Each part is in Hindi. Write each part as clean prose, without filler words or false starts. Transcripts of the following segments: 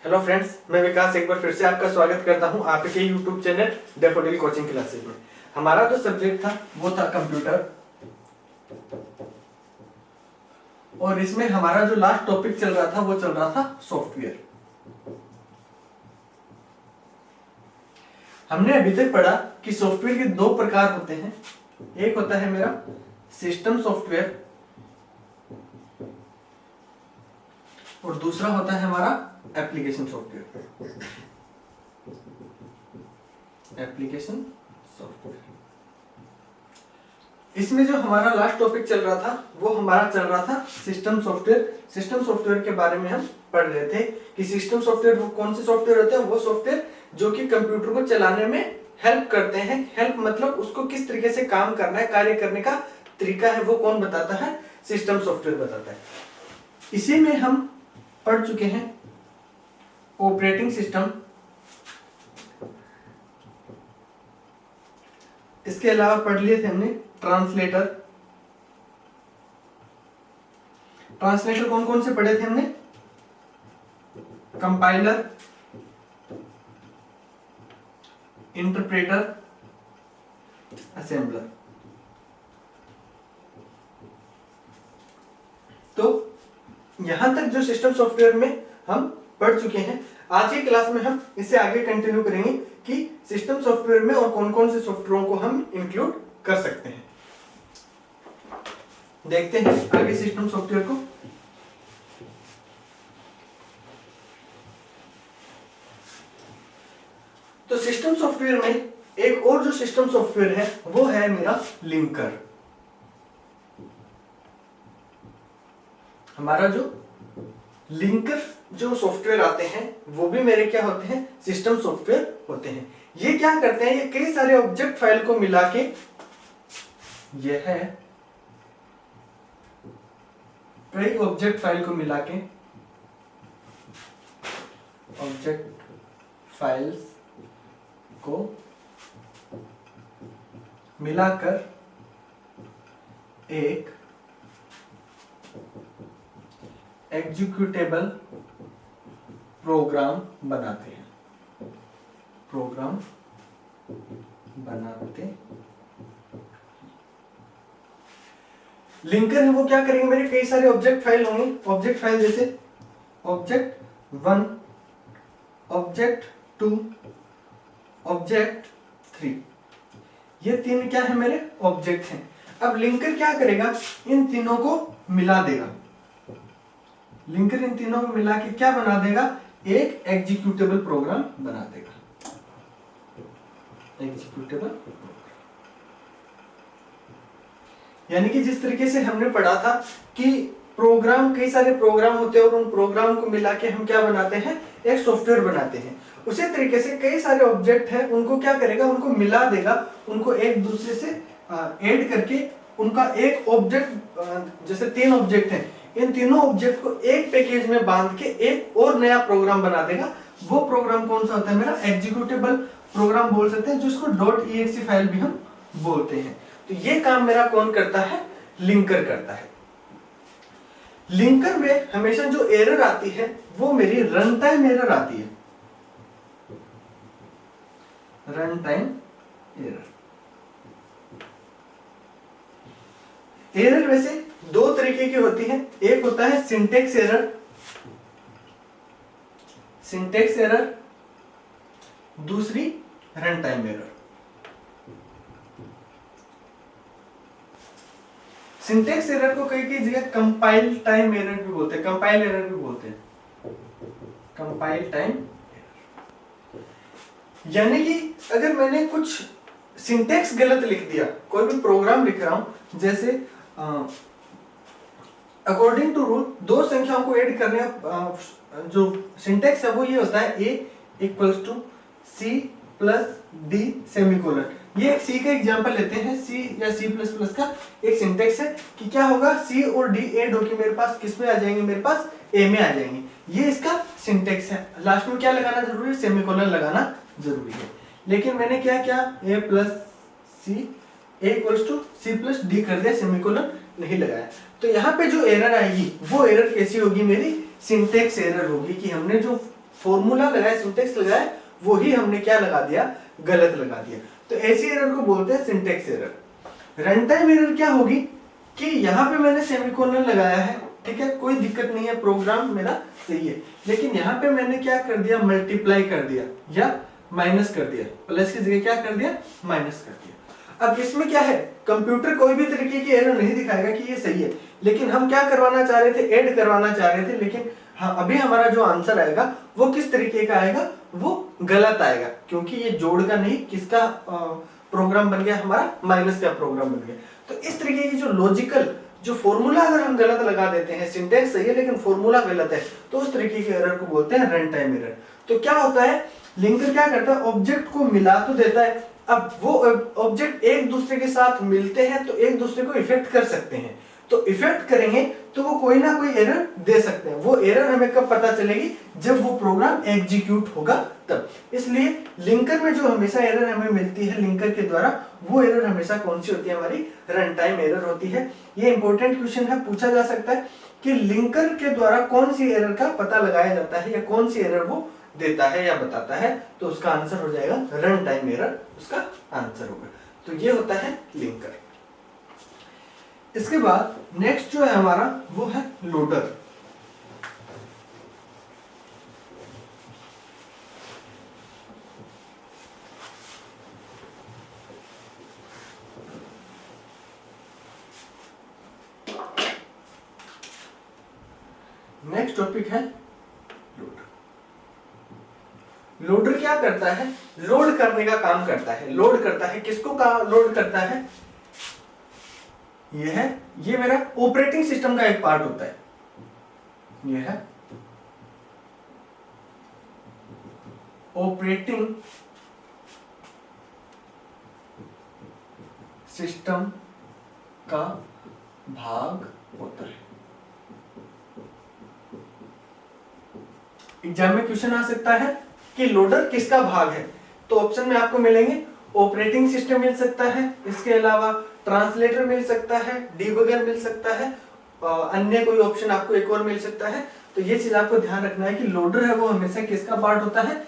हेलो फ्रेंड्स, मैं विकास एक बार फिर से आपका स्वागत करता हूं आपके YouTube channel daffodil coaching classes में। हमारा जो सब्जेक्ट था वो था कंप्यूटर, और इसमें हमारा जो लास्ट टॉपिक चल रहा था वो चल रहा था सॉफ्टवेयर। हमने अभी तक पढ़ा कि सॉफ्टवेयर के दो प्रकार होते हैं। एक होता है मेरा सिस्टम सॉफ्टवेयर और दूसरा होता है हमारा एप्लीकेशन सॉफ्टवेयर। एप्लीकेशन सॉफ्टवेयर, इसमें जो हमारा लास्ट टॉपिक चल रहा था वो हमारा चल रहा था सिस्टम सॉफ्टवेयर। सिस्टम सॉफ्टवेयर के बारे में हम पढ़ रहे थे कि सिस्टम सॉफ्टवेयर वो कौन से सॉफ्टवेयर होते हैं। वो सॉफ्टवेयर जो कि कंप्यूटर को चलाने में हेल्प करते हैं। हेल्प मतलब उसको किस तरीके से काम करना है, कार्य करने का तरीका है, वो कौन बताता है? सिस्टम सॉफ्टवेयर बताता है। इसी में हम पढ़ चुके हैं ऑपरेटिंग सिस्टम, इसके अलावा पढ़ लिए थे हमने ट्रांसलेटर। ट्रांसलेटर कौन कौन से पढ़े थे हमने? Compiler, interpreter, assembler. तो यहां तक जो सिस्टम सॉफ्टवेयर में हम पढ़ चुके हैं। आज की क्लास में हम इससे आगे कंटिन्यू करेंगे कि सिस्टम सॉफ्टवेयर में और कौन कौन से सॉफ्टवेयरों को हम इंक्लूड कर सकते हैं। देखते हैं आगे सिस्टम सॉफ्टवेयर को। तो सिस्टम सॉफ्टवेयर में एक और जो सिस्टम सॉफ्टवेयर है वो है मेरा लिंकर। हमारा जो लिंकर जो सॉफ्टवेयर आते हैं वो भी मेरे क्या होते हैं? सिस्टम सॉफ्टवेयर होते हैं। ये क्या करते हैं? ये कई सारे ऑब्जेक्ट फाइल को मिला के, ये है कई ऑब्जेक्ट फाइल को मिला के, ऑब्जेक्ट फाइल्स को मिलाकर एक एग्जीक्यूटेबल प्रोग्राम बनाते हैं। प्रोग्राम बनाते लिंकर है वो क्या करेंगे? मेरे कई सारे ऑब्जेक्ट फाइल होंगे। ऑब्जेक्ट फाइल जैसे ऑब्जेक्ट 1, ऑब्जेक्ट 2, ऑब्जेक्ट 3, ये तीन क्या है? मेरे ऑब्जेक्ट हैं। अब लिंकर क्या करेगा? इन तीनों को मिला देगा। लिंकर इन तीनों को मिला के क्या बना देगा? एक एग्जीक्यूटेबल प्रोग्राम बना देगा। एग्जीक्यूटेबल, यानी कि जिस तरीके से हमने पढ़ा था कि प्रोग्राम, कई सारे प्रोग्राम होते हैं और उन प्रोग्राम को मिला के हम क्या बनाते हैं? एक सॉफ्टवेयर बनाते हैं। उसी तरीके से कई सारे ऑब्जेक्ट हैं, उनको क्या करेगा? उनको मिला देगा, उनको एक दूसरे से ऐड करके उनका एक ऑब्जेक्ट, जैसे 3 ऑब्जेक्ट हैं, इन तीनों ऑब्जेक्ट को एक पैकेज में बांध के एक और नया प्रोग्राम बना देगा। वो प्रोग्राम कौन सा होता है? मेरा एग्जीक्यूटेबल प्रोग्राम बोल सकते हैं, जिसको .exe फाइल भी हम बोलते हैं। तो ये काम मेरा कौन करता है? लिंकर करता है। लिंकर में हमेशा जो एरर आती है वो मेरी रन टाइम एरर आती है। Run time error. एरर वैसे दो तरीके की होती है। एक होता है सिंटेक्स एरर, सिंटेक्स एरर, दूसरी run time error. Syntax error को कई जगह कंपाइल टाइम एरर भी बोलते हैं, कंपाइल एरर भी बोलते हैं। कंपाइल टाइम एरर यानी कि अगर मैंने कुछ सिंटेक्स गलत लिख दिया, कोई भी प्रोग्राम लिख रहा हूं, जैसे अकॉर्डिंग टू रूल 2 संख्याओं को ऐड करने का जो सिंटेक्स है वो ये होता है a equals to c plus d semicolon. ये एक C का एग्जांपल लेते हैं। C या C++ का एक सिंटेक्स है कि क्या होगा? C और D ऐड होके मेरे पास किस में आ जाएंगे? मेरे पास A में आ जाएंगे। ये इसका सिंटेक्स है। लास्ट में क्या लगाना जरूरी है? सेमीकोलन लगाना जरूरी है। लेकिन मैंने क्या किया? A plus C, A equals to C plus D कर दिया, सेमीकोलन नहीं लगाया। तो यहाँ पे जो एरर आएगी वो एरर कैसी होगी? मेरी सिंटेक्स एरर होगी कि हमने जो फॉर्मूला लगाया, सिंटेक्स लगाया, वही हमने क्या लगा दिया, गलत लगा दिया। तो ऐसी एरर को बोलते हैं syntax error. Run time error क्या होगी कि यहाँ पे मैंने सेमीकोलन लगाया है, ठीक है, कोई दिक्कत नहीं है, प्रोग्राम मेरा सही है, लेकिन यहाँ पे मैंने क्या कर दिया, मल्टीप्लाई कर दिया या माइनस कर दिया, प्लस की जगह क्या कर दिया, माइनस कर दिया। अब इसमें क्या है, कंप्यूटर कोई भी तरीके की एरर नहीं दिखाएगा कि ये सही है, लेकिन हम क्या करवाना चाह रहे थे, ऐड करवाना चाह रहे थे, लेकिन हाँ अभी हमारा जो आंसर आएगा वो किस तरीके का आएगा, वो गलत आएगा, क्योंकि ये जोड़ का नहीं, किसका प्रोग्राम बन गया, हमारा माइनस का प्रोग्राम बन गया। तो इस तरीके की जो लॉजिकल जो फॉर्मूला अगर हम गलत लगा देते हैं, सिंटेक्स सही है लेकिन फॉर्मूला गलत है, तो उस तरीके के एरर को बोलते हैं रन टाइम एरर। तो क्या होता है, लिंकर क्या करता है, ऑब्जेक्ट को मिला तो देता है, अब वो ऑब्जेक्ट एक दूसरे के साथ मिलते हैं तो एक दूसरे को इफेक्ट कर सकते हैं, तो इफेक्ट करेंगे तो वो कोई ना कोई एरर दे सकते हैं। वो एरर हमें कब पता चलेगी, जब वो प्रोग्राम एग्जीक्यूट होगा तब। इसलिए लिंकर में जो हमेशा एरर हमें मिलती है लिंकर के द्वारा, वो एरर हमेशा कौन सी होती है, हमारी रन टाइम एरर होती है। ये इंपॉर्टेंट क्वेश्चन है, पूछा जा सकता है कि लिंकर के द्वारा कौन सी एरर का पता लगाया जाता है या कौन सी एरर वो देता है या बताता है, तो उसका आंसर हो जाएगा रन टाइम एरर, उसका आंसर होगा। तो ये होता है लिंकर। इसके बाद नेक्स्ट जो है हमारा वो है लोडर। नेक्स्ट टॉपिक है लोडर। लोडर क्या करता है, लोड करने का काम करता है। लोड करता है किसको, का लोड करता है, ये मेरा ऑपरेटिंग सिस्टम का एक पार्ट होता है, ये है ऑपरेटिंग सिस्टम का भाग होता है। एग्जाम में क्वेश्चन आ सकता है कि लोडर किसका भाग है, तो ऑप्शन में आपको मिलेंगे ऑपरेटिंग सिस्टम मिल सकता है, इसके अलावा ट्रांसलेटर मिल सकता है, डीबगर मिल सकता है, अन्य कोई ऑप्शन आपको एक और मिल सकता है। तो ये चीज आपको ध्यान रखना है कि लोडर है वो हमेशा किसका पार्ट होता है,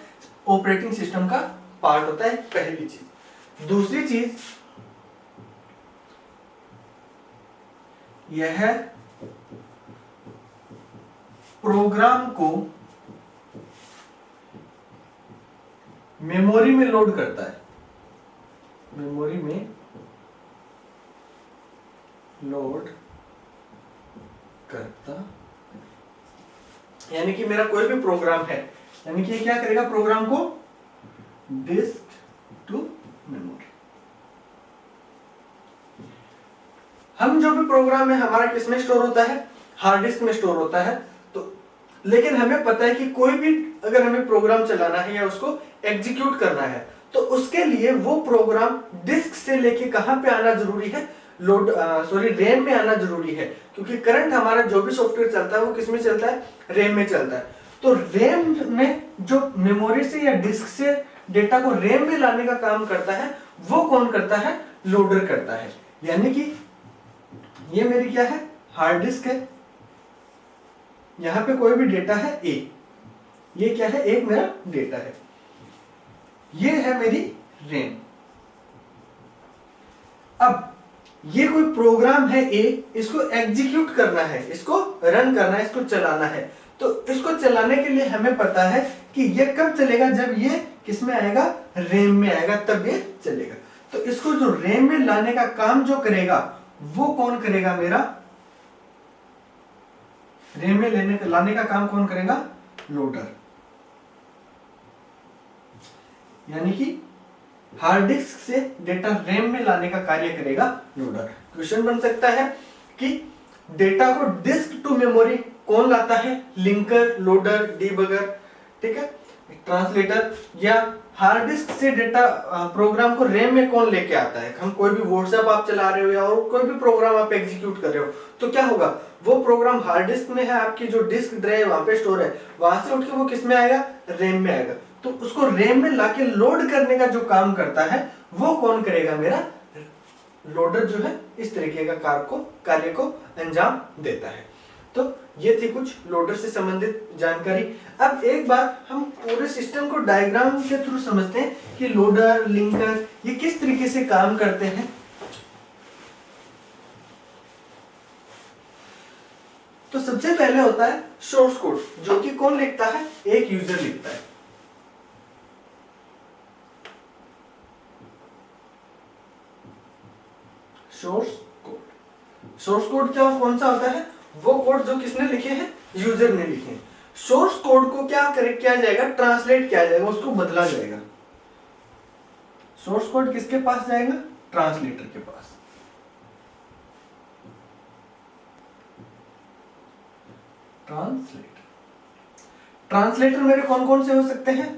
ऑपरेटिंग सिस्टम का पार्ट होता है, पहली चीज। दूसरी चीज यह है प्रोग्राम को मेमोरी में लोड करता है, मेमोरी में लोड करता, यानी कि मेरा कोई भी प्रोग्राम है, यानी कि ये क्या करेगा, प्रोग्राम को डिस्क टू मेमोरी। हम जो भी प्रोग्राम है हमारा किस में स्टोर होता है, हार्ड डिस्क में स्टोर होता है। तो लेकिन हमें पता है कि कोई भी अगर हमें प्रोग्राम चलाना है या उसको एग्जीक्यूट करना है, तो उसके लिए वो प्रोग्राम डिस्क से लेके कहां पे आना जरूरी है, रैम में आना जरूरी है, क्योंकि करंट हमारा जो भी सॉफ्टवेयर चलता है वो किस में चलता है, रैम में चलता है। तो रैम में जो मेमोरी से या डिस्क से डेटा को रैम में लाने का काम करता है, वो कौन करता है, लोडर करता है। यानी कि ये मेरी क्या है, हार्ड डिस्क है, यहां पे कोई भी डेटा है ए, ये क्या है, एक मेरा डेटा है, ये है मेरी रैम। अब ये कोई प्रोग्राम है ए, इसको एग्जीक्यूट करना है, इसको रन करना है, इसको चलाना है। तो इसको चलाने के लिए हमें पता है कि ये कब चलेगा, जब ये किस में आएगा, रैम में आएगा, तब ये चलेगा। तो इसको जो रैम में लाने का काम जो करेगा वो कौन करेगा, मेरा रैम में लाने का काम कौन करेगा, लोडर। यानी कि हार्ड डिस्क से डेटा रैम में लाने का कार्य करेगा लोडर। क्वेश्चन बन सकता है कि डेटा को डिस्क टू मेमोरी कौन लाता है, लिंकर, लोडर, डीबगर, ठीक है, ट्रांसलेटर, या हार्ड डिस्क से डेटा प्रोग्राम को रैम में कौन लेके आता है। हम कोई भी व्हाट्सएप आप चला रहे हो या और कोई भी प्रोग्राम आप एग्जीक्यूट कर रहे हो, तो क्या होगा, वो प्रोग्राम हार्ड डिस्क में है, आपकी जो डिस्क ड्राइव वहां पे स्टोर है, वहां से उठ के वो किस में आएगा, रैम में आएगा। तो उसको रैम में लाके लोड करने का जो काम करता है वो कौन करेगा, मेरा लोडर जो है इस तरीके का कार्य को अंजाम देता है। तो ये थी कुछ लोडर से संबंधित जानकारी। अब एक बार हम पूरे सिस्टम को डायग्राम के थ्रू समझते हैं कि लोडर, लिंकर ये किस तरीके से काम करते हैं। तो सबसे पहले होता है सोर्स कोड, जो कि कौन लिखता है, एक यूजर लिखता है। सोर्स कोड, सोर्स कोड क्या कौन सा होता है, वो कोड जो किसने लिखे हैं, यूजर ने लिखे हैं। सोर्स कोड को क्या किया जाएगा, ट्रांसलेट किया जाएगा, उसको बदला जाएगा। सोर्स कोड किसके पास जाएगा, ट्रांसलेटर के पास। ट्रांसलेटर, ट्रांसलेटर मेरे कौन कौन से हो सकते हैं,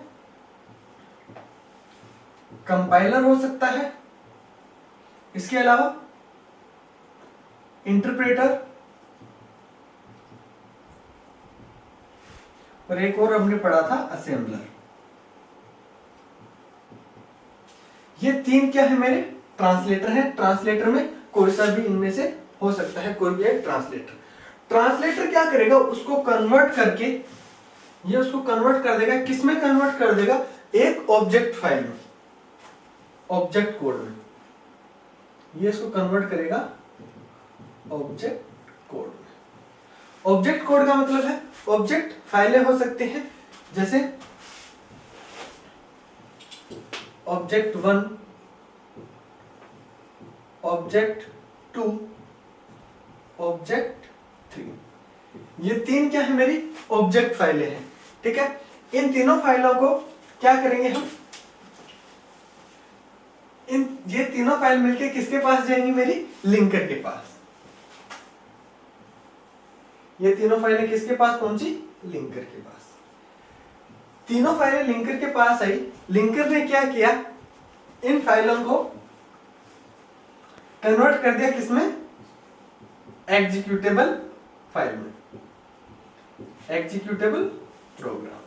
कंपाइलर हो सकता है, इसके अलावा इंटरप्रेटर, और एक और हमने पढ़ा था असेंबलर। ये तीन क्या है, मेरे ट्रांसलेटर हैं। ट्रांसलेटर में कोई सा भी इनमें से हो सकता है, कोई भी एक ट्रांसलेटर। ट्रांसलेटर क्या करेगा, उसको कन्वर्ट करके, ये उसको कन्वर्ट कर देगा, किसमें कन्वर्ट कर देगा, एक ऑब्जेक्ट फाइल में, ऑब्जेक्ट कोड में। ये इसको कन्वर्ट करेगा ऑब्जेक्ट कोड में। ऑब्जेक्ट कोड का मतलब है ऑब्जेक्ट फाइलें हो सकते हैं, जैसे ऑब्जेक्ट 1, ऑब्जेक्ट 2, ऑब्जेक्ट 3। ये तीन क्या है, मेरी ऑब्जेक्ट फाइलें हैं। ठीक है, इन तीनों फाइलों को क्या करेंगे हम, ये तीनों फाइल मिलके किसके पास जाएंगी, मेरी लिंकर के पास। ये तीनों फाइलें किसके पास पहुंची, लिंकर के पास। तीनों फाइलें लिंकर के पास आई। लिंकर ने क्या किया, इन फाइलों को कन्वर्ट कर दिया किसमें, एग्जीक्यूटेबल फाइल में, एग्जीक्यूटेबल प्रोग्राम।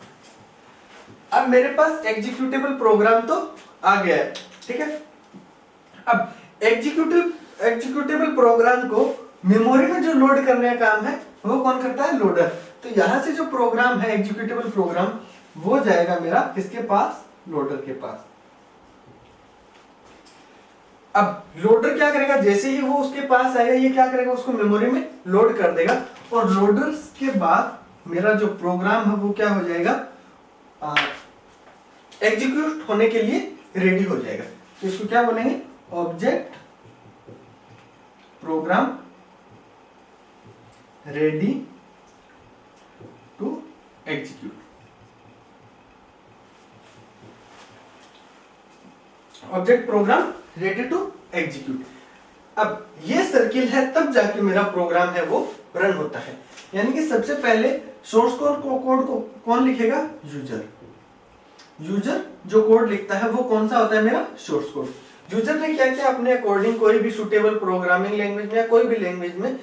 अब मेरे पास एग्जीक्यूटेबल प्रोग्राम तो आ गया है। ठीक है, अब एग्जीक्यूटेबल प्रोग्राम को मेमोरी में जो लोड करने का काम है वो कौन करता है, लोडर। तो यहां से जो प्रोग्राम है एग्जीक्यूटेबल प्रोग्राम, वो जाएगा मेरा किसके पास, लोडर के पास। अब लोडर क्या करेगा, जैसे ही वो उसके पास आएगा, ये क्या करेगा, उसको मेमोरी में लोड कर देगा, और लोडर्स के बाद मेरा जो प्रोग्राम है वो क्या हो जाएगा, एग्जीक्यूट होने के लिए रेडी हो जाएगा। तो इसको क्या बोलेंगे, object program ready to execute. Object program ready to execute. अब ये सर्किल है, तब जाके मेरा प्रोग्राम है वो रन होता है। यानी कि सबसे पहले सोर्स कोड को कौन लिखेगा, यूजर। यूजर जो कोड लिखता है वो कौन सा होता है, मेरा सोर्स कोड। यूजर ने क्या किया, अपने अकॉर्डिंग कोई भी सुटेबल प्रोग्रामिंग लैंग्वेज में या कोई भी लैंग्वेज में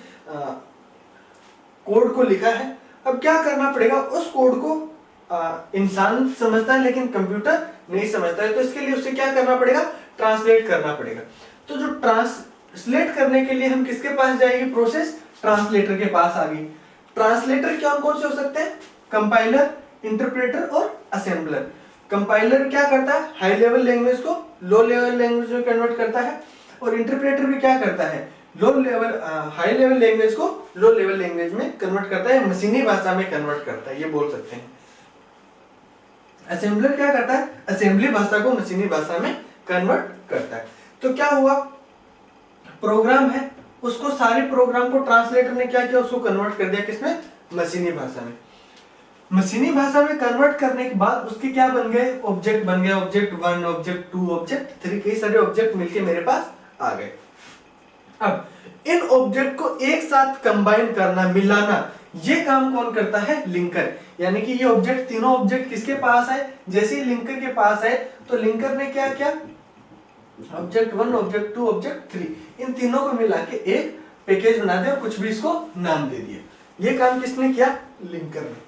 कोड को लिखा है। अब क्या करना पड़ेगा, उस कोड को इंसान समझता है लेकिन कंप्यूटर नहीं समझता है, तो इसके लिए उसे क्या करना पड़ेगा, ट्रांसलेट करना पड़ेगा। तो जो ट्रांसलेट करने के लिए हम किसके पास जाएंगे, प्रोसेस ट्रांसलेटर के पास आ गई। ट्रांसलेटर क्या कौन से हो सकते हैं, कंपाइलर, इंटरप्रेटर और असेंबलर। कंपाइलर क्या करता है, हाई लेवल लैंग्वेज को लो लेवल लैंग्वेज में कन्वर्ट करता है, और इंटरप्रेटर भी क्या करता है, हाई लेवल लैंग्वेज को लो लेवल लैंग्वेज में कन्वर्ट करता है, मशीनी भाषा में कन्वर्ट करता है, ये बोल सकते हैं। असेंबलर क्या करता है, असेंबली भाषा को मशीनी भाषा में कन्वर्ट करता है। तो क्या हुआ, प्रोग्राम है, उसको सारे प्रोग्राम को ट्रांसलेटर ने क्या किया, उसको कन्वर्ट कर दिया किसमें, मशीनी भाषा में। मशीनी भाषा में कन्वर्ट करने के बाद उसके क्या बन गए, ऑब्जेक्ट बन गए, ऑब्जेक्ट 1, ऑब्जेक्ट 2, ऑब्जेक्ट 3, कई सारे ऑब्जेक्ट मिलके मेरे पास आ गए। अब इन ऑब्जेक्ट को एक साथ कंबाइन करना, मिलाना, ये काम कौन करता है, लिंकर। यानी कि ये ऑब्जेक्ट, तीनों ऑब्जेक्ट किसके पास है, जैसे ही लिंकर के पास है, तो लिंकर ने क्या किया, ऑब्जेक्ट 1, ऑब्जेक्ट 2, ऑब्जेक्ट 3, इन तीनों को मिला के एक पैकेज बना दिया और कुछ भी इसको नाम दे दिया। ये काम किसने किया, लिंकर ने।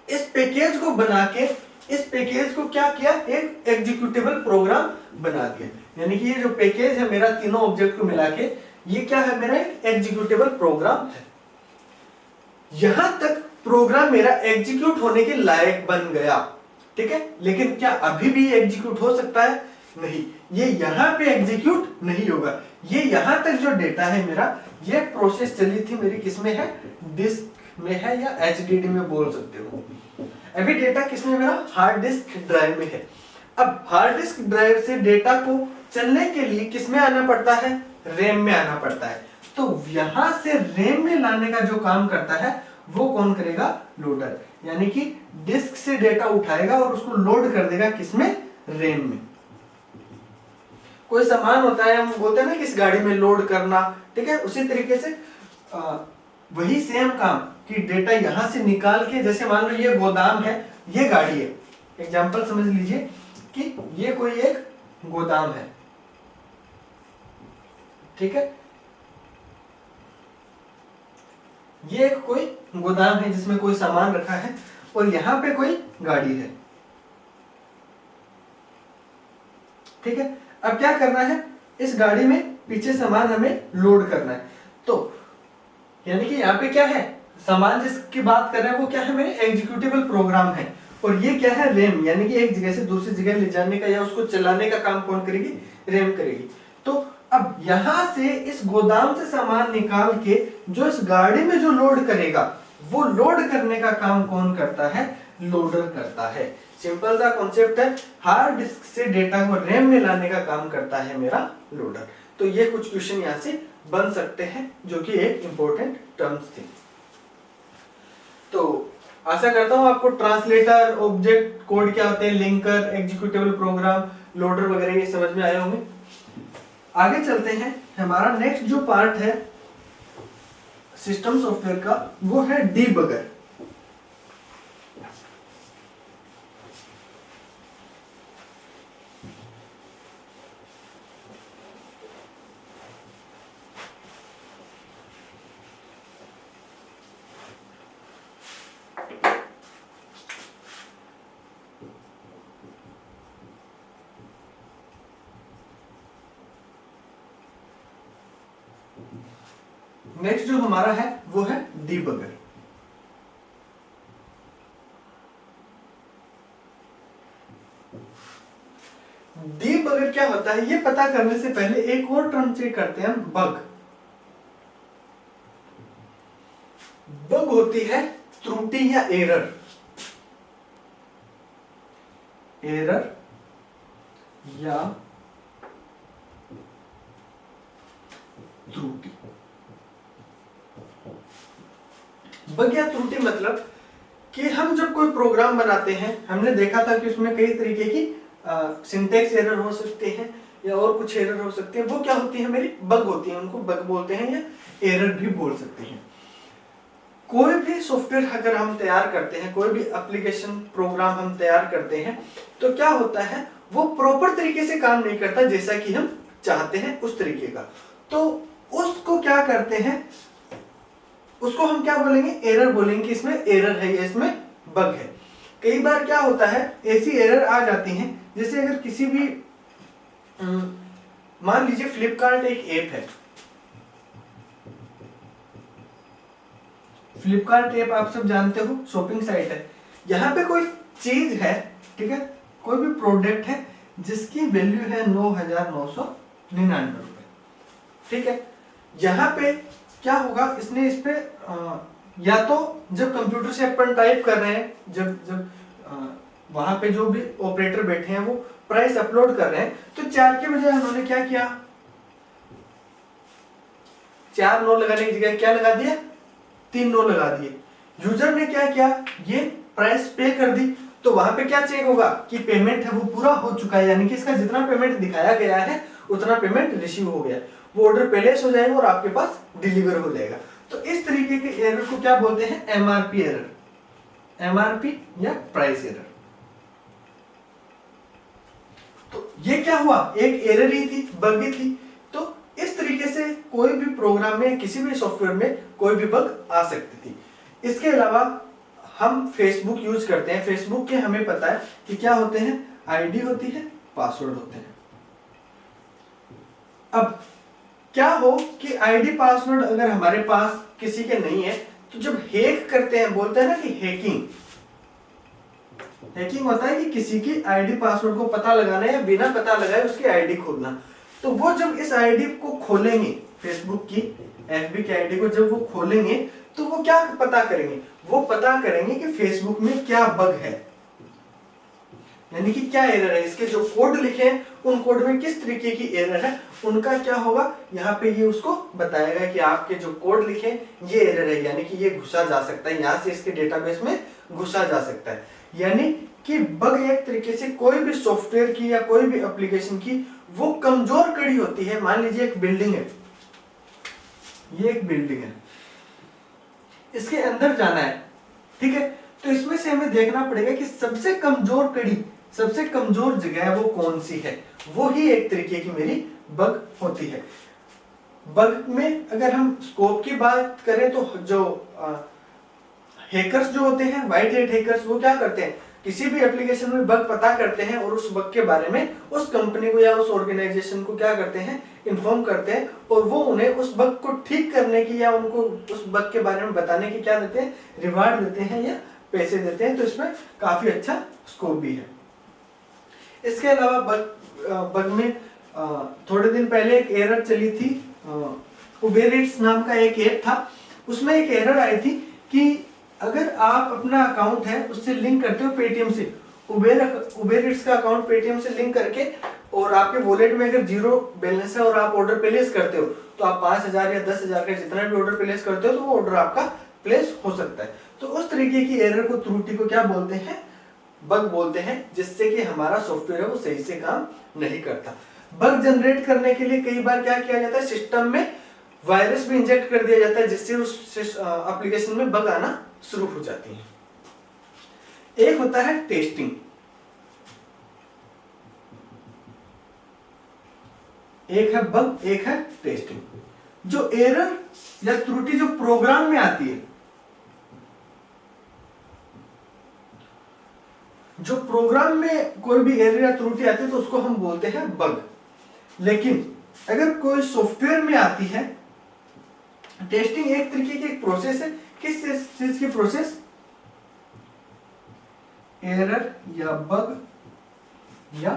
इस पैकेज को बना के, इस पैकेज को क्या किया, एक एग्जीक्यूटेबल प्रोग्राम बना दिया। यानी कि ये जो पैकेज है मेरा, तीनों ऑब्जेक्ट को मिला के ये क्या है, मेरा एक एग्जीक्यूटेबल प्रोग्राम है। यहां तक प्रोग्राम मेरा एग्जीक्यूट होने के लायक बन गया, ठीक है। लेकिन क्या अभी भी एग्जीक्यूट हो सकता है? नहीं, ये यहां पे एग्जीक्यूट नहीं होगा। ये यहां तक जो डेटा है मेरा, ये प्रोसेस चली थी मेरी किसमें है, डिस्क में है, या एचडीडी में बोल सकते हो। अभी डेटा किसमें, मेरा हार्ड डिस्क ड्राइव में है। अब हार्ड डिस्क ड्राइव से डेटा को चलने के लिए किसमें आना पड़ता है, रैम में आना पड़ता है। तो यहां से रैम में लाने का जो काम करता है वो कौन करेगा, लोडर। यानी कि डिस्क से डेटा उठाएगा और उसको लोड कर देगा किसमें, रैम में। कोई सामान होता है, हम बोलते हैं ना किस गाड़ी में लोड करना, ठीक है। उसी तरीके से वही सेम काम कि डेटा यहां से निकाल के, जैसे मान लो ये गोदाम है, ये गाड़ी है, एग्जांपल समझ लीजिए कि ये कोई एक गोदाम है, ठीक है। ये एक कोई गोदाम है जिसमें कोई सामान रखा है और यहां पे कोई गाड़ी है, ठीक है। अब क्या करना है, इस गाड़ी में पीछे सामान हमें लोड करना है। तो यानी कि यहाँ पे क्या है, सामान जिसकी बात कर रहे हैं वो क्या है, मेरे एग्जीक्यूटेबल प्रोग्राम है। और ये क्या है, रैम, यानी कि एक जगह से दूसरी जगह ले जाने का या उसको चलाने का काम कौन करेगी, रैम करेगी। तो अब यहां से इस गोदाम से सामान निकाल के जो इस गाड़ी में जो लोड करेगा, वो लोड करने का काम कौन करता है, लोडर करता है। सिंपल सा कॉन्सेप्ट है, हार्ड डिस्क से डेटा को रैम में लाने का काम करता है मेरा लोडर। तो ये कुछ क्वेश्चन यहाँ से बन सकते हैं जो कि एक इंपॉर्टेंट टर्म्स थी। तो आशा करता हूं आपको ट्रांसलेटर, ऑब्जेक्ट कोड क्या होते हैं, लिंकर, एग्जीक्यूटेबल प्रोग्राम, लोडर वगैरह ये समझ में आए होंगे। आगे चलते हैं, हमारा नेक्स्ट जो पार्ट है सिस्टम सॉफ्टवेयर का, वो है डीबगर। नेक्स्ट जो हमारा है वो है डीबगर। डीबगर क्या होता है, ये पता करने से पहले एक और टर्म चेक करते हैं हम, बग। बग होती है त्रुटि या एरर, एरर या त्रुटि। बग या त्रुटि मतलब कि हम जब कोई प्रोग्राम बनाते हैं, हमने देखा था कि उसमें कई तरीके की सिंटेक्स एरर हो सकते हैं या और कुछ एरर हो सकते हैं। वो क्या होती है, मेरी बग होती है, उनको बग बोलते हैं या एरर भी बोल सकते हैं। कोई भी सॉफ्टवेयर अगर हम तैयार करते हैं, कोई भी एप्लीकेशन प्रोग्राम हम तैयार करते हैं, तो क्या होता है, वो प्रॉपर तरीके से काम नहीं करता जैसा कि हम चाहते हैं उस तरीके का। तो उसको क्या करते हैं, उसको हम क्या बोलेंगे, एरर बोलेंगे कि इसमें एरर है या इसमें बग है। कई बार क्या होता है, ऐसी एरर आ जाती हैं, जैसे अगर किसी भी मान लीजिए फ्लिपकार्ट एक ऐप है, फ्लिपकार्ट ऐप आप सब जानते हो, शॉपिंग साइट है। यहाँ पे कोई चीज है, ठीक है, कोई भी प्रोडक्ट है जिसकी वैल्यू है 9,999 रुपए, ठीक है। यहाँ पे क्या होगा, इसने इस पे या तो जब कंप्यूटर से अपन टाइप कर रहे हैं, जब वहां पे जो भी ऑपरेटर बैठे हैं वो प्राइस अपलोड कर रहे हैं, तो 4 के बजाय उन्होंने क्या किया, 4 9 लगाने की जगह क्या लगा दिया, 3 9 लगा दिए। यूजर ने क्या किया, ये प्राइस पे कर दी। तो वहां पे क्या चेक होगा कि पेमेंट है वो पूरा हो चुका है, यानी कि इसका जितना पेमेंट दिखाया गया है उतना पेमेंट रिसीव हो गया, वो ऑर्डर प्लेस हो जाएगा और आपके पास डिलीवर हो जाएगा। तो इस तरीके के एरर को क्या बोलते हैं, एमआरपी एरर, एमआरपी या प्राइस एरर। तो ये क्या हुआ, एक एरर ही थी, बग ही थी। तो इस तरीके से कोई भी प्रोग्राम में, किसी भी सॉफ्टवेयर में कोई भी बग आ सकती थी। इसके अलावा हम फेसबुक यूज करते हैं, फेसबुक के हमें पता है कि क्या होते हैं, आईडी होती है, पासवर्ड होते हैं। अब क्या हो कि आईडी पासवर्ड अगर हमारे पास किसी के नहीं है, तो जब हैक करते हैं, बोलते हैं ना कि हैकिंग, हैकिंग होता है कि किसी की आईडी पासवर्ड को पता लगाना या बिना पता लगाए उसकी आईडी खोलना। तो वो जब इस आईडी को खोलेंगे, फेसबुक की, एफबी की आईडी को जब वो खोलेंगे, तो वो क्या पता करेंगे, वो पता करेंगे कि फेसबुक में क्या बग है, यानी कि क्या एरर है, इसके जो कोड लिखे हैं उन कोड में किस तरीके की एरर है, उनका क्या होगा, यहाँ पे ये उसको बताएगा कि आपके जो कोड लिखे हैं ये एरर है, यानी कि ये घुसा जा सकता है, यहाँ से इसके डेटाबेस में घुसा जा सकता है। यानी कि बग एक तरीके से कोई भी सॉफ्टवेयर की या कोई भी एप्लीकेशन की वो कमजोर कड़ी होती है। मान लीजिए एक बिल्डिंग है, ये एक बिल्डिंग है, इसके अंदर जाना है, ठीक है, तो इसमें से हमें देखना पड़ेगा कि सबसे कमजोर कड़ी, सबसे कमजोर जगह वो कौन सी है, वो ही एक तरीके की मेरी बग होती है। बग में अगर हम स्कोप की बात करें तो जो हैकर्स जो होते हैं, व्हाइट हैट हैकर्स, वो क्या करते हैं, किसी भी एप्लीकेशन में बग पता करते हैं और उस बग के बारे में उस कंपनी को या उस ऑर्गेनाइजेशन को क्या करते हैं, इन्फॉर्म करते हैं, और वो उन्हें उस बग को ठीक करने की या उनको उस बग के बारे में बताने की क्या देते हैं, रिवार्ड देते हैं या पैसे देते हैं। तो इसमें काफी अच्छा स्कोप भी है। इसके अलावा बग में थोड़े दिन पहले एक एरर चली थी, उबेर ईट्स नाम का एक ऐप था, उसमें एक एरर आई थी कि अगर आप अपना अकाउंट है उससे लिंक करते हो पेटीएम से, उबेर ईट्स का अकाउंट पेटीएम से लिंक करके, और आपके वॉलेट में अगर जीरो बैलेंस है और आप ऑर्डर प्लेस करते हो, तो आप 5,000 या 10,000 का जितना भी ऑर्डर प्लेस करते हो तो वो ऑर्डर आपका प्लेस हो सकता है। तो उस तरीके की एरर को, त्रुटि को क्या बोलते हैं, बग बोलते हैं, जिससे कि हमारा सॉफ्टवेयर है वो सही से काम नहीं करता। बग जनरेट करने के लिए कई बार क्या किया जाता है, सिस्टम में वायरस भी इंजेक्ट कर दिया जाता है, जिससे उस एप्लीकेशन में बग आना शुरू हो जाती है। एक होता है टेस्टिंग, एक है बग, एक है टेस्टिंग। जो एरर या त्रुटि जो प्रोग्राम में आती है, जो प्रोग्राम में कोई भी एरर या त्रुटि आती है तो उसको हम बोलते हैं बग। लेकिन अगर कोई सॉफ्टवेयर में आती है, टेस्टिंग एक तरीके की एक प्रोसेस है। किस चीज की प्रोसेस, एरर या बग या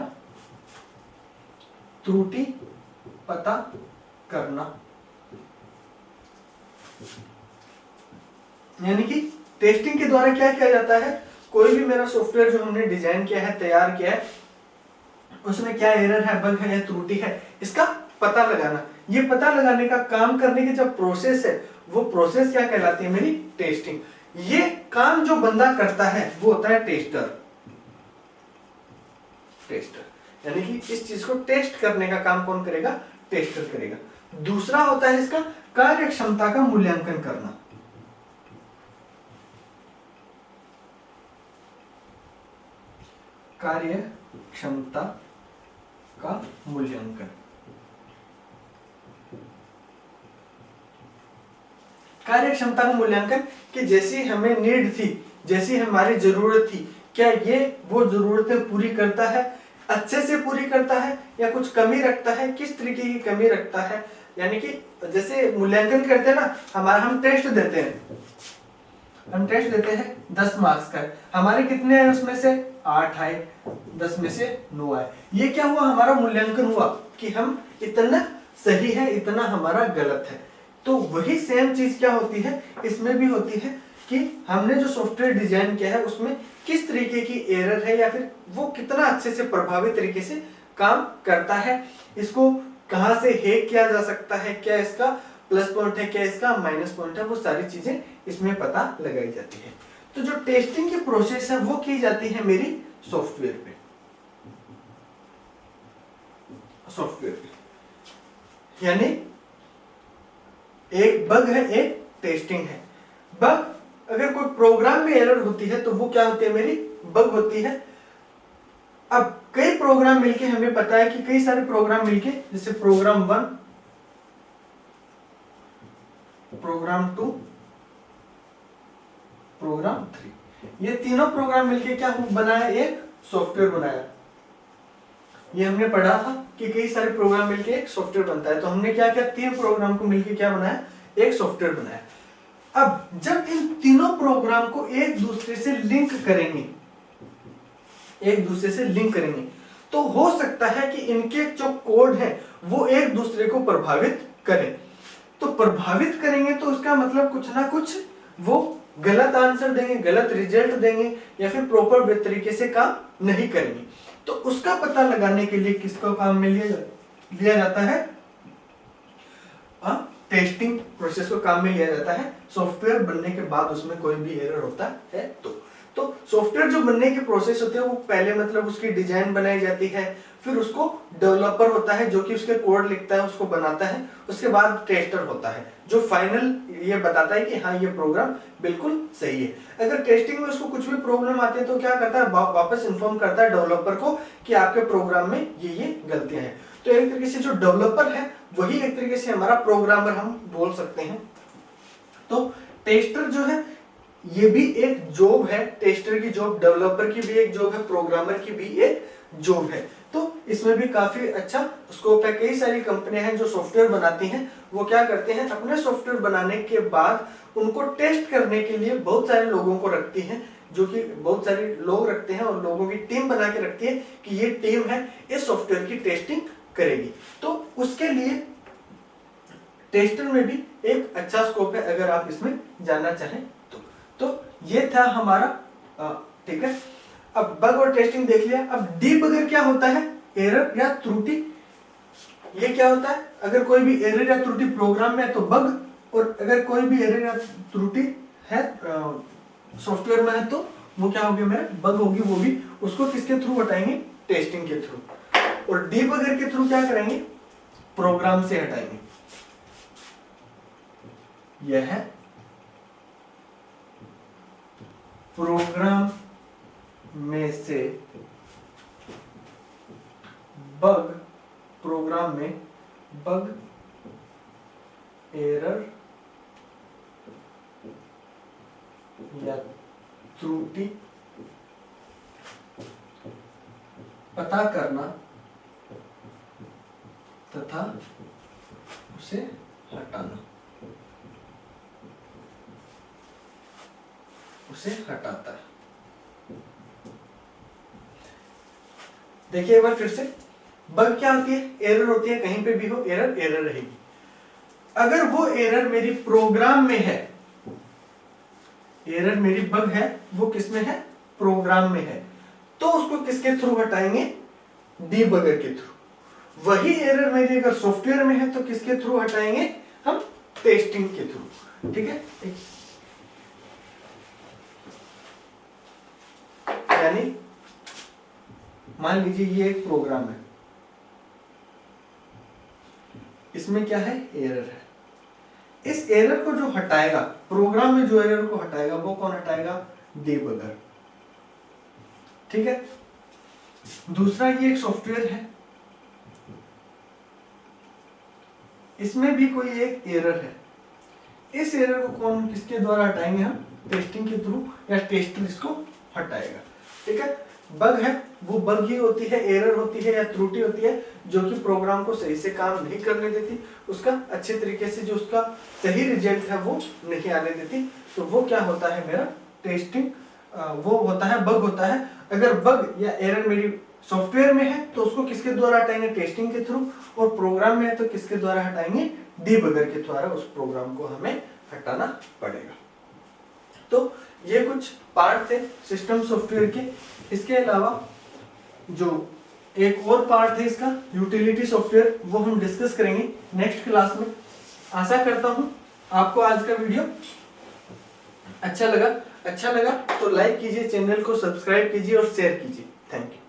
त्रुटि पता करना, यानी कि टेस्टिंग के द्वारा क्या किया जाता है, कोई भी मेरा सॉफ्टवेयर जो हमने डिजाइन किया है, तैयार किया है, उसमें क्या एरर है, बग है या त्रुटि है, इसका पता लगाना। ये पता लगाने का काम करने की जो प्रोसेस है, वो प्रोसेस क्या कहलाती है, मेरी टेस्टिंग। ये काम जो बंदा करता है वो होता है टेस्टर। टेस्टर यानी कि इस चीज को टेस्ट करने का काम कौन करेगा, टेस्टर करेगा। दूसरा होता है इसका कार्य क्षमता का मूल्यांकन करना। कार्य क्षमता का मूल्यांकन, कार्य क्षमता का मूल्यांकन कि जैसी हमें नीड थी, जैसी हमारी जरूरत थी, क्या ये वो जरूरतें पूरी करता है, अच्छे से पूरी करता है या कुछ कमी रखता है, किस तरीके की कमी रखता है। यानी कि जैसे मूल्यांकन करते हैं ना, हमारा हम टेस्ट देते हैं, हम टेस्ट देते हैं 10 मार्क्स का, हमारे कितने आए उसमें से 8 आए, 10 में से 9 आए। ये क्या हुआ, हमारा मूल्यांकन हुआ कि हम इतना सही है, इतना हमारा गलत है। तो वही सेम चीज क्या होती है, इसमें भी होती है कि हमने जो सॉफ्टवेयर डिजाइन किया है उसमें किस तरीके की एरर है या फिर वो कितना अच्छे से प्रभावी तरीके से काम करता है, इसको कहां से हैक किया जा सकता है, क्या इसका प्लस पॉइंट है, क्या इसका माइनस पॉइंट है, वो सारी चीजें इसमें पता लगाई जाती है। तो जो टेस्टिंग की प्रोसेस है वो की जाती है मेरी सॉफ्टवेयर पे, सॉफ्टवेयर पे। यानी एक बग है, एक टेस्टिंग है। बग अगर कोई प्रोग्राम में एरर होती है तो वो क्या होती है, मेरी बग होती है। अब कई प्रोग्राम मिलके, हमें पता है कि कई सारे प्रोग्राम मिलके, जैसे प्रोग्राम 1, प्रोग्राम 2, प्रोग्राम 3, ये तीनों प्रोग्राम मिलके क्या बनाया, एक सॉफ्टवेयर बनाया। ये हमने पढ़ा था कि कई सारे प्रोग्राम मिलके एक सॉफ्टवेयर बनता है। तो हमने क्या किया, 3 प्रोग्राम को मिलके क्या बनाया, एक सॉफ्टवेयर बनाया। अब जब इन तीनों प्रोग्राम को एक दूसरे से लिंक करेंगे, तो हो सकता है कि इनके जो कोड है वो एक दूसरे को प्रभावित करें। तो प्रभावित करेंगे तो उसका मतलब कुछ ना कुछ वो गलत आंसर देंगे, गलत रिजल्ट देंगे, या फिर प्रॉपर तरीके से काम नहीं करेंगे। तो उसका पता लगाने के लिए किसको काम में लिया जाता है, टेस्टिंग प्रोसेस को काम में लिया जाता है। सॉफ्टवेयर बनने के बाद उसमें कोई भी एरर होता है तो सॉफ्टवेयर जो बनने की प्रोसेस होती है वो पहले मतलब उसकी डिजाइन बनाई जाती है, फिर उसको डेवलपर होता है जो कि उसके कोड लिखता है, उसको बनाता है, उसके बाद टेस्टर होता है जो फाइनल ये बताता है कि हाँ ये प्रोग्राम बिल्कुल सही है। अगर टेस्टिंग में उसको कुछ भी प्रॉब्लम आती है तो क्या करता है, वापस इन्फॉर्म करता है डेवलपर को कि आपके प्रोग्राम में ये गलतियां हैं। तो एक तरीके से जो डेवलपर है वही एक तरीके से हमारा प्रोग्रामर हम बोल सकते हैं। तो टेस्टर जो है ये भी एक जॉब है, टेस्टर की जॉब, डेवलपर की भी एक जॉब है, प्रोग्रामर की भी एक जॉब है। तो इसमें भी काफी अच्छा स्कोप है। कई सारी कंपनियां हैं जो सॉफ्टवेयर बनाती हैं, वो क्या करते हैं, अपने सॉफ्टवेयर बनाने के बाद उनको टेस्ट करने के लिए बहुत सारे लोगों को रखती हैं, जो कि बहुत सारे लोग रखते हैं और लोगों की टीम बना के रखती है कि ये टीम है इस सॉफ्टवेयर की टेस्टिंग करेगी। तो उसके लिए टेस्टर में भी एक अच्छा स्कोप है अगर आप इसमें जानना चाहें तो ये था हमारा, ठीक है। अब बग और टेस्टिंग देख लिया। अब डीबगर क्या होता है, एरर या त्रुटि। ये क्या होता है, अगर कोई भी एरर या त्रुटि प्रोग्राम में है तो बग, और अगर कोई भी एरर या त्रुटि है सॉफ्टवेयर में है तो वो क्या होगी, मेरा बग होगी। वो भी उसको किसके थ्रू हटाएंगे, टेस्टिंग के थ्रू। और डीबगर के थ्रू क्या करेंगे, प्रोग्राम से हटाएंगे। यह है प्रोग्राम में से बग, प्रोग्राम में बग, एरर या त्रुटि पता करना तथा उसे हटाना, उसे हटाता है। देखिए एक बार फिर से, बग क्या होती है, एरर होती है, कहीं पे भी हो एरर रहेगी। अगर वो एरर मेरी प्रोग्राम में है, एरर मेरी बग है वो किसमें है, प्रोग्राम में है, तो उसको किसके थ्रू हटाएंगे, डीबगर के थ्रू। वही एरर मेरी अगर सॉफ्टवेयर में है तो किसके थ्रू हटाएंगे, हम टेस्टिंग के थ्रू। ठीक है, यानी मान लीजिए ये एक प्रोग्राम है, इसमें क्या है, एरर है। इस एरर को जो हटाएगा, प्रोग्राम में जो एरर को हटाएगा वो कौन हटाएगा, डीबगर। ठीक है। दूसरा ये एक सॉफ्टवेयर है, इसमें भी कोई एक एरर है। इस एरर को कौन किसके द्वारा हटाएंगे, हम टेस्टिंग के थ्रू, या टेस्टर इसको हटाएगा। ठीक है। बग है वो बग ही होती है, एरर होती है या त्रुटि होती है जो कि प्रोग्राम को सही से काम नहीं करने देती, उसका अच्छे तरीके से जो उसका सही रिजल्ट है वो नहीं आने देती। तो वो क्या होता है, मेरा टेस्टिंग, वो होता है, बग होता है। अगर बग या एरर मेरी सॉफ्टवेयर में है तो उसको किसके द्वारा हटाएंगे, टेस्टिंग के थ्रू, और प्रोग्राम में है तो किसके द्वारा हटाएंगे, डीबगर के द्वारा उस प्रोग्राम को हमें हटाना पड़ेगा। तो ये कुछ पार्ट थे सिस्टम सॉफ्टवेयर के। इसके अलावा जो एक और पार्ट है इसका, यूटिलिटी सॉफ्टवेयर, वो हम डिस्कस करेंगे नेक्स्ट क्लास में। आशा करता हूं आपको आज का वीडियो अच्छा लगा तो लाइक कीजिए, चैनल को सब्सक्राइब कीजिए और शेयर कीजिए। Thank you.